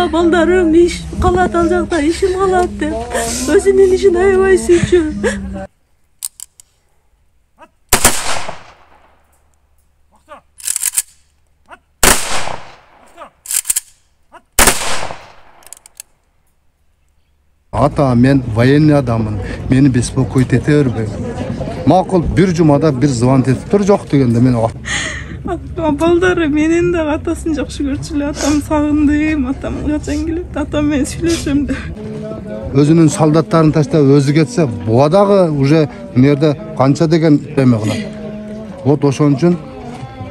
Apa baldarım iş kalat alacakta işim kalat de. Özünün işini aybay sürçü. Ata men военный adamın. Meni bespokойт ете бербе. Макул bir жумада bir звонок etip tur жок дегенде мен Балдары менен да атасын жакшы көрчү эле. Атам сагындым, атам качан келет, атам менен сүйлөшөм деп. өзүнүн солдаттарын таштап өзү кетсе, буга дагы уже нерде канча деген эме кылат. Вот ошон үчүн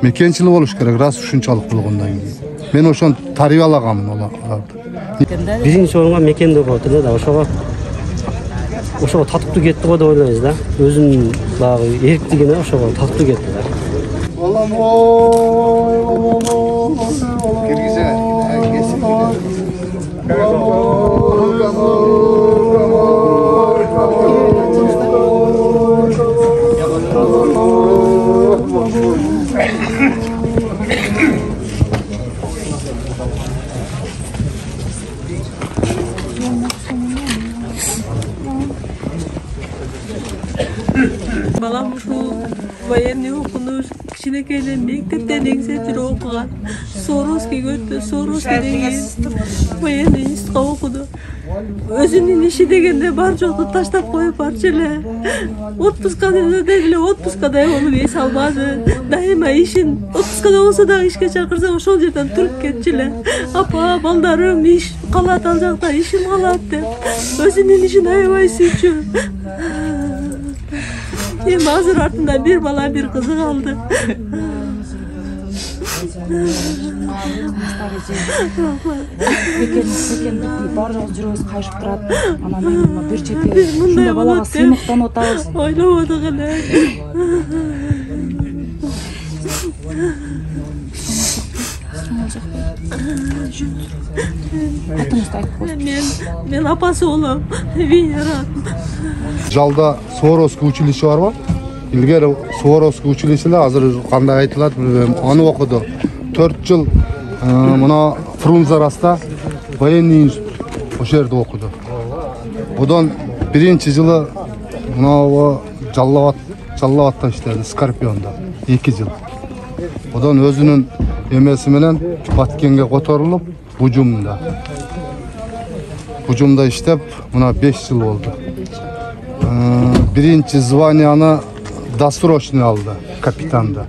мекенчил болуш керек, раз ушунчалык болгондон кийин. Мен ошону тарбиялаганмын аларды. Биринчи орунга мекенде болот эле да, ошого татыктуу кетти го деп ойлойбуз да. Өзүнүн дагы эриктигине ошого татыктуу кетти да. Balam şu военный okumuş, kişinekeyle mektepten egzetiri okugan. Soroski götü, Soroski деген военный institut'a okudu. Özünün işi degende bar жоқты таштап коюп барчу эле. Отпускка деле отпускка да болуп эс албады. Дайыма ишин отпускада болсо дагы ишке чакырса ошол жерден туруп кетчү эле. Апа балдарым иш калат ал жакта, ишим калат деп. Өзүнүн ишин аябай сүйчү. Endi hazır артында bir bala bir kızı kaldı. Мекенде барлық жүрөбүз кайшып турат. Анан мен бир чети ушундай балага сыймыктан отабыз. Ойлоп отук эле. Мен апасы болом. Венера. Жалда Суворовский училище бар ба? Илгери Суворовский училищеде азыр кандай айтылат билбейм. Аны окуду. 4 жыл мына Фрунзе араста военный институт ошол жерде окуду. Одан биринчи жылы мына Жаллабатта иштеди, Скорпиондо 2 жыл. Одан өзүнүн эмеси менен Баткенге которулуп, Бужумда иштеп, мына 5 жыл болду. Биринчи званияны досрочный алды, капитанда.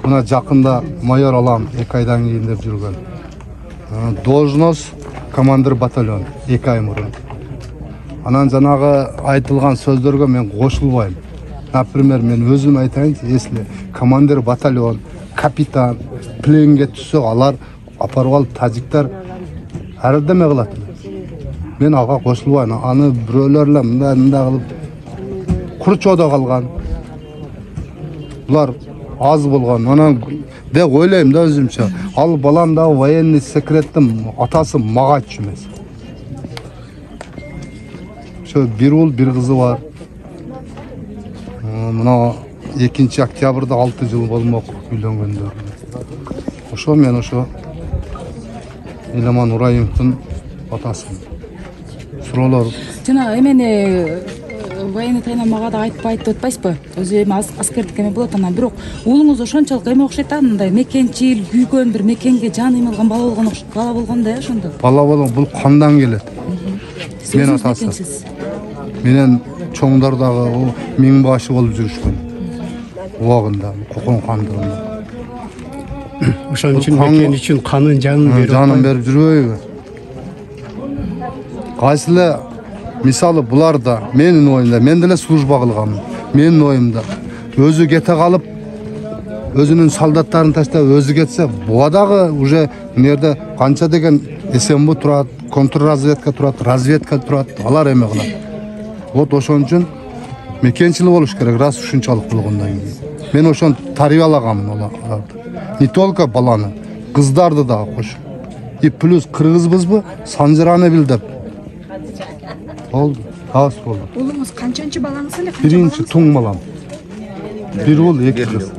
Мына жакында майор алам 2 айдан кийин деп жүргөн. Должность командир батальон 2 ай мурун. Анан жанагы айтылган сөздөргө мен кошулбайм. Например, мен өзүм айтайынчы, если командир батальон, капитан пленге түссө, алар апарып алып тажиктер ар деме кылат. Мен ага кошулбайм. Аны бирөөлөр эле мындай кылып Курчоодо калган. Булар аз болгон. Анан деп ойлойм да өзүмчө. Ал балам да военный секреттин атасы мага айтчу эмес. Ошо бир уул, бир кызы бар. Мына 2 октябрда 6 жыл болмок үйлөнгөндөр. Ошо мен ошо Эламан Ураимовдун атасымын. Суроолор. Жана эмени военный тайна мага да айтпайт деп атпайсызбы? Өзү эми аскердик эме болот анан, бирок уулуңуз ошончолук эме окшойт да, мындай мекенчил, күйгөн, бир мекенге жаны эме кылган бала болгон да ошондо. Бала болгон бул кандан келет. Мен атасы. Менен чоңдор дагы миң башы болуп жүрүшкөн. Убагында, Кокон хандыгында. Ошон үчүн мекен үчүн канын жанын берип жүрбөйбү? Кайсылы мисалы булар да менин оюмда, мен деле служба кылганмын. Менин оюмда өзү кете калып, өзүнүн солдаттарын таштап өзү кетсе, буга дагы уже нерде канча деген СМБ турат, контрразведка турат, разведка турат, алар эме кылат. Вот ошон үчүн мекенчил болуш керек, раз ушунчалык болгондон кийин. Мен ошону тарбиялаганмын аларды. Не только баланы, кыздарды дагы кошуп. И плюс кыргызбызбы, Санжараны бил деп. Oldu. Az oldu. Oğlumuz kaçıncı balanız ele? Birinci tun balam. Bir ol, 2 kız.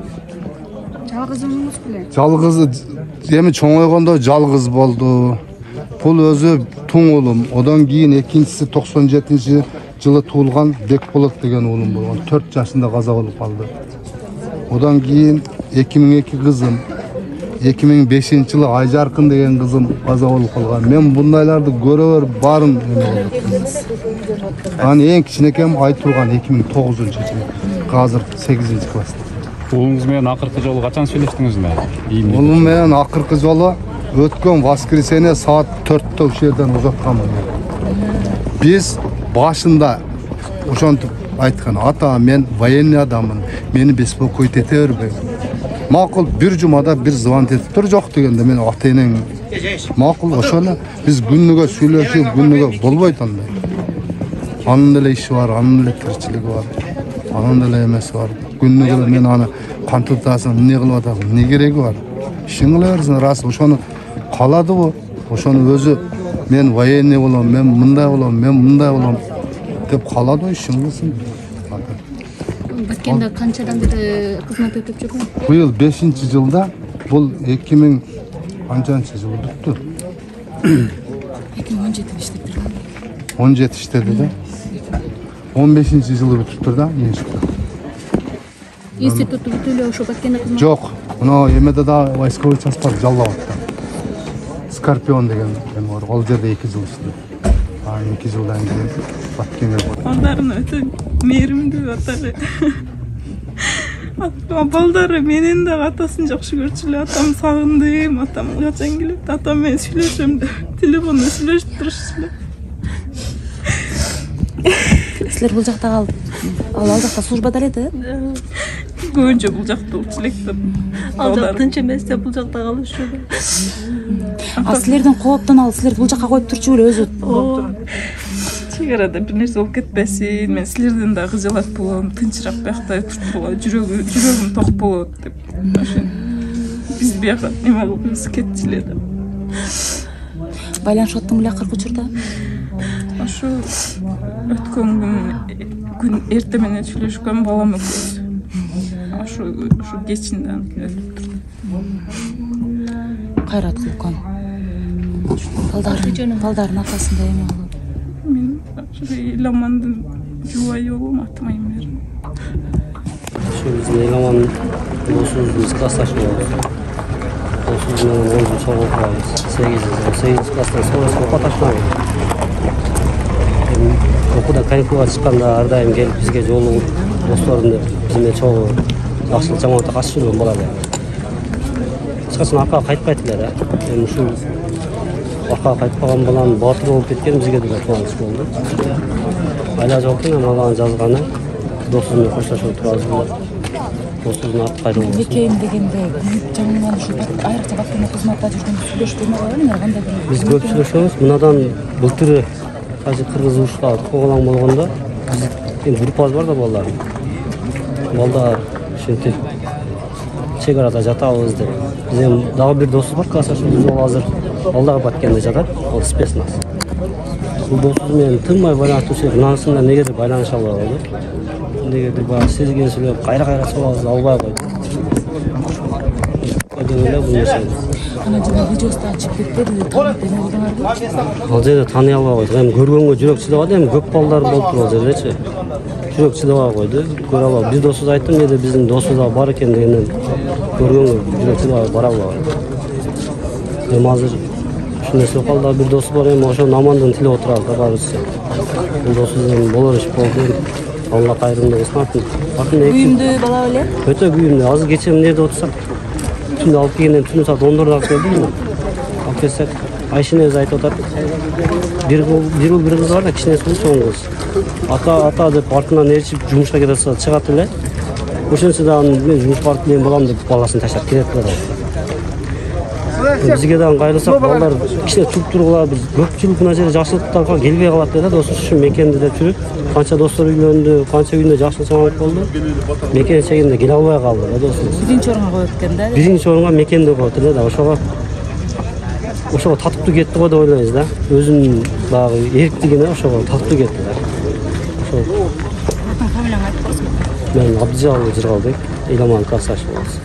Жалгыз oğlumuz bile. Жалгыз, эми чоңойгондо жалгыз болду. Bul özü tun oğlum. Odan keyin ikincisi 97-жылы туылған Бекболот деген oğlum болған. 4 yaşında kaza olup kaldı. Odan keyin 2002 kızım. 2005-жылы Ayjarkın деген kızım kaza olup kalgan. Men bundaylardı görüver barım. Hani en kiçinekem Ayturgan 2009-жылы. Hazır 8-ci klassda. Oğlunuz менен акыркы жолу качан сүйлөштүңүзмү? Oğlum менен акыркы жолу өткөн воскресенье saat 4'te uşu yerden uzatkanмын. Biz başında ошентип айткан, ата мен военный адаммын, мени беспокоить ете бербей. Макул bir жумада bir звонок этип тур жок дегенде мен ата-энең макул ошо эле биз күнүгө сүйлөшүп күнүгө болбойт андай. Анын деле иши бар, анын деле тиричилиги бар. Анын деле эмеси бар. Күнүгө мен аны кантип атасың, эмне кылып атасың, эмне кереги бар? Ишин кыла берсиң, рас ошону калады бу. Ошону өзү мен военный болом, мен мындай болом, мен мындай болом деп калады го ишин кылсын. Баткенде канчадан бери кызмат өтүп жүргөн? Быйыл 5-жылда, бул 2000 канчанчы жылы бүттү? 2017 иштеп жүргөн. 17 иштеди да. 15-жылы бүтүптүр да, институт. Институтту бүтүп эле ошо Баткенде кызмат? Жок, мына эмеде да войсковой часть бар, Жалал-Абадта. Скорпион деген бар, ал жерде 2 жыл иштеди. 2 жылдан кийин Баткенге барды. Балдарына өтө мээримдүү атары. Балдары менен да атасын жакшы көрчү эле. Атам сагындым, атам качан келет, атам менен сүйлөшөм деп телефондо сүйлөшүп турушчу эле. Силер бул жакта калып, ал жакта службада эле да? Көбүнчө бул жакта болчу элек деп. Ал жак тынч эмес деп бул жакта калышчу. А силердин кооптон ал силерди бул жакка коюп турчу эле өзү. Чек арада бир нерсе болуп кетпесин, мен силерден да кыжалат болом, тынчыраак биякта тургула, жүрөгүм ток болот деп. Ошо биз бияка эме кылыбыз кетчү эле деп. Байланышып аттың беле акыркы учурда? Ошо өткөн күн эрте менен сүйлөшкөн балам экөөбүз. Ошо кечинде өтүп турду. Кайрат кылган. Балдардын атасындай эме болуп. Мен ошо Иламандын жубайы болом, атыма эмер. Ошо биздин Иламан досубуз классташ болот. Досубуз менен 10 жыл чогуу окуйбуз. 8 класстан соң окуп аташмайбыз. Окуудан каникулга чыкканда ар дайым келип бизге жолугуп, досторум деп биз менен чогуу жакшылык жамандыкка катышып жүргөн бала эле. Эч качан аркага кайтпайт эле да. Эми ушул аркага кайтпаган баланын баатыр болуп кеткени бизге деле кубаныч болду. Айла жок экен, мага жазганы досум менен коштошуп турабыз. Досумдун аты кайда болсун. Бекем дегенде күйүп жаңынан ушу айрыкча Баткенде кызматта жүргөндө сүйлөшпөй ма кандай бир? Биз көп сүйлөшөбүз. Мынадан былтыр кайсы кыргыз урушка коголаң болгондо эми группабыз бар да балдар. Балдар ушинтип чек арада жатабыз деп. Биз эми дагы бир досубуз бар, классташыбыз ал азыр. Ал дагы Баткенде жатат. Ал спецназ. Бул досубуз менен тынмай байланышып жүрсөк, мынасында негеде байланыша албай калдык. Негеде баягы сезген сүйлөп кайра чогабыз албай койдук. Ана жана видеосу ачып кетпеди, таанып эме кылдыңарбы? Ал жерде тааный албай койдук. Эми көргөнгө жүрөк чыдабады, эми көп балдар болуп туруп ал жердечи. Жүрөк чыдабай койду. Көрө албай. Биз досубуз айттым, деди биздин досубуз да бар экен дегенден көргөнгө жүрөк чыдабай бара албай. Эми азыр ушул нерсе калды, бир досу бар, эми ошо намандын тилеп отурабыз да баарыбыз. Бул досубуз эми болор иш болду. Алла кайрымды кылсын. Күйүмдүү бала беле? Өтө күйүмдүү. Азыр кечээ эмнеде отурсак, түндө алып келгенден түнү саат 14-дө алып келдим. Алып келсек, Айшенебиз айтып атат. Bir kız var da kişinin sonu çoğun kız. Ata деп артынан ээрчип жумушка кете салса чыгат эле. Ошончо дагы мен жумушка барып келем болам деп баласын таштап кетет эле. Бизге дагы кайрылсак балдар кичине туруп тургула, биз көпчүлүк мына жерде жакшылыктан келбей калат да, ошо мекенде деп жүрүп, канча достор үйлөндү, канча үйүндө жакшылык чаңалык болду. Мекен чегинде келе албай калды да досубуз. Биринчи орунга коюп экен да. Биринчи орунга мекенде коет эле да, ошого татыптуу кетти го деп ойлойбуз да. Өзүнүн дагы эриктигине ошого татыптуу кетти да. Ошо. Фамилияңы айтып койсоң. Мен Абдыжалов Жыргалбек, Иламан классташы болобуз.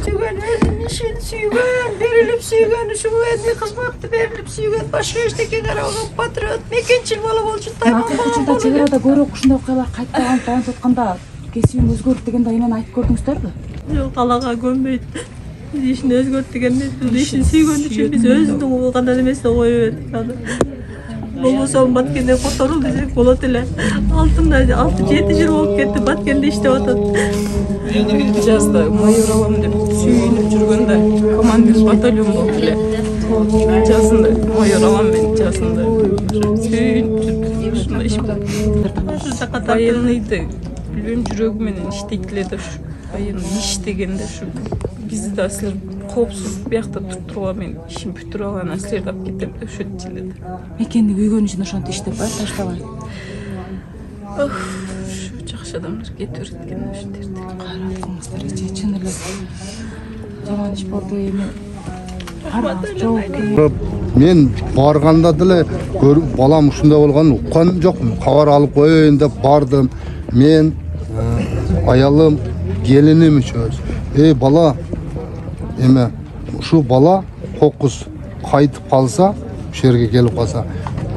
Сүйгөн өзүнүн ишин сүйгөн. berilip suygan, şu ödni hizmetli berilip suygan, başka işteki karavan patriot, mekençil bala bolçun tayman акыркы жылда чек арада көрөк ушундай окуялар кайталанып таянып атканда кесибиң өзгөрт дегенди эмен айтып көрдүңүздөрбү? Yok Allah'a gömmeydi. Biz işini özgürt degende, biz işini süygön için biz özünün olğandan emesine koyuverdik. Bobosom Batkende kotorul desek bolat ele. Altında 6-7 yıl olup ketти, Batkende iştep atat. Жазда майор алам деп сүйүнүп жүргөндө командир батальон болуп эле жазында майор алам мен жазында сүйүнүп жүрдүк ушундай иш военныйды билбейм жүрөгү менен иштейт эле да ушу военный иш дегенде ушу бизди да силер коопсуз биякта туруп мен ишин бүтүрүп алган силерди алып кетем деп ошентчү эле да Мекенди күйгөн үчүн ошентип иштеп таштабай. ушу жакшы адамдар кетип берет экен ошентерди Карапыңыздар чын эле жаман иш болду эми. Жооп мен барганда деле балам ушундай болгонун уккан жокмун. Кабар алып коеюн деп бардым. Мен аялым, келиним үчөөбүз. Бала эме ушу бала кокус кайтып калса, ушул жерге келип калса,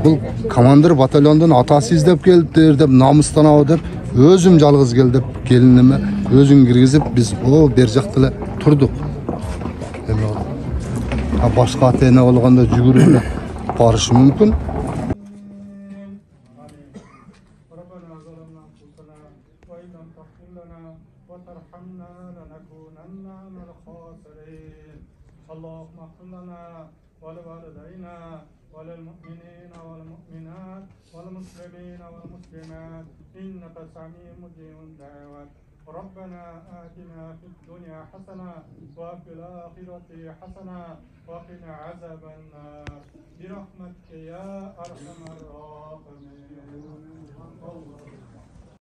бул командир батальондун атасы издеп келиптир деп намыстанабы деп өзүм жалгыз кел деп келиниме өзүн киргизип биз бер жакта эле турдук. Башка ата-эне болгондо жүгүрүп барышы мүмкүн. ربنا آتنا في الدنيا حسنة وفي الآخرة حسنة وقنا عذاب النار برحمتك يا أرحم الراحمين.